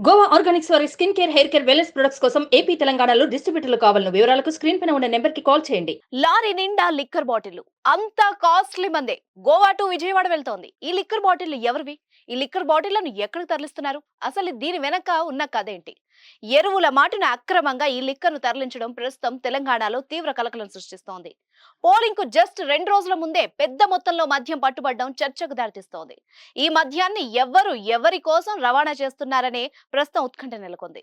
Goa Organics వారి skin care, hair care, wellness products కోసం AP, తెలంగాణలో డిస్ట్రిబ్యూటర్లు కావాలను వివరాలకు స్క్రీన్ పైన ఉన్న నెంబర్ కి కాల్ చేయండి. లారీ నిండా లిక్కర్ బాటిల్ అంతా కాస్ట్లీ మందే గోవా టు విజయవాడ వెళ్తోంది. ఈ లిక్కర్ బాటిల్ ఎవరివి? ఈ లిక్కర్ బాటిళ్లను ఎక్కడికి తరలిస్తున్నారు? అసలు దీని వెనక ఉన్న కథ ఏంటి? ఎరువుల మాటున అక్రమంగా ఈ లిక్కర్ను తరలించడం ప్రస్తుతం తెలంగాణలో తీవ్ర కలకలం సృష్టిస్తోంది. పోలింగ్ కు జస్ట్ 2 రోజుల ముందే పెద్ద మొత్తంలో మద్యం పట్టుబడడం చర్చకు దారితీస్తోంది. ఈ మద్యాన్ని ఎవరి కోసం రవాణా చేస్తున్నారనే ప్రస్తుతం ఉత్కంఠ నెలకొంది.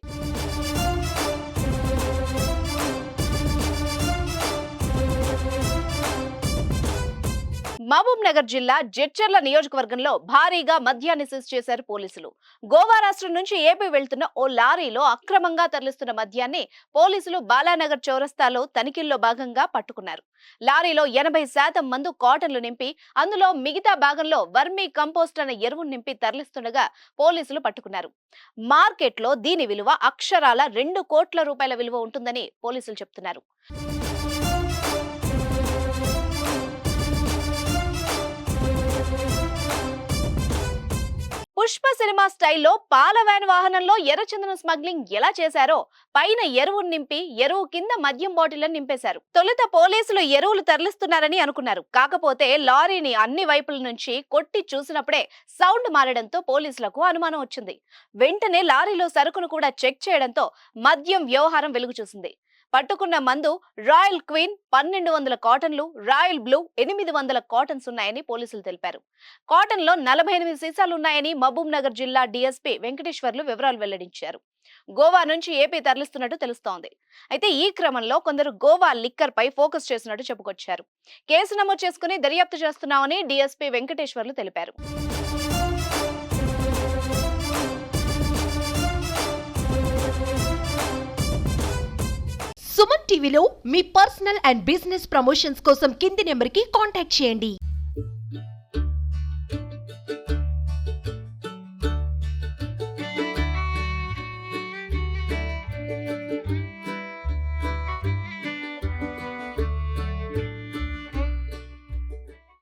మహబూబ్ నగర్ జిల్లా జడ్చర్ల నియోజకవర్గంలో భారీగా మద్యాన్ని సీజ్ చేశారు పోలీసులు. గోవా రాష్ట్రం నుంచి ఏపీ వెళ్తున్న ఓ లారీలో అక్రమంగా తరలిస్తున్న మద్యాన్ని పోలీసులు బాలానగర్ చౌరస్తాలో తనిఖీల్లో భాగంగా పట్టుకున్నారు. లారీలో 80% మందు కాటన్లు నింపి అందులో మిగతా భాగంలో వర్మీ కంపోస్ట్ అనే ఎరువును నింపి తరలిస్తుండగా పోలీసులు పట్టుకున్నారు. మార్కెట్లో దీని విలువ అక్షరాల 2 కోట్ల రూపాయల విలువ ఉంటుందని పోలీసులు చెప్తున్నారు. పుష్ప సినిమా స్టైల్లో పాల వ్యాన్ వాహనంలో ఎర్రచందనం స్మగ్లింగ్ ఎలా చేశారో పైన ఎరువును నింపి ఎరువు కింద మద్యం బాటిళ్లను నింపేశారు. తొలుత పోలీసులు ఎరువులు తరలిస్తున్నారని అనుకున్నారు. కాకపోతే లారీని అన్ని వైపుల నుంచి కొట్టి చూసినప్పుడే సౌండ్ మారడంతో పోలీసులకు అనుమానం వచ్చింది. వెంటనే లారీలో సరుకును కూడా చెక్ చేయడంతో మద్యం వ్యవహారం వెలుగు చూసింది. పట్టుకున్న మందు రాయల్ క్వీన్ 1200 కాటన్లు, రాయల్ బ్లూ 800 కాటన్స్ ఉన్నాయని పోలీసులు తెలిపారు. కాటన్ లో 48 సీసాలు ఉన్నాయని మహబూబ్ నగర్ జిల్లా డీఎస్పీ వెంకటేశ్వర్లు వివరాలు వెల్లడించారు. గోవా నుంచి ఏపీ తరలిస్తున్నట్టు తెలుస్తోంది. అయితే ఈ క్రమంలో కొందరు గోవా లిక్కర్ పై ఫోకస్ చేసినట్టు చెప్పుకొచ్చారు. కేసు నమోదు చేసుకుని దర్యాప్తు చేస్తున్నామని డీఎస్పీ వెంకటేశ్వర్లు తెలిపారు. సుమన్ టీవీలో మీ పర్సనల్ అండ్ బిజినెస్ ప్రమోషన్స్ కోసం కింది నెంబర్కి కాంటాక్ట్ చేయండి.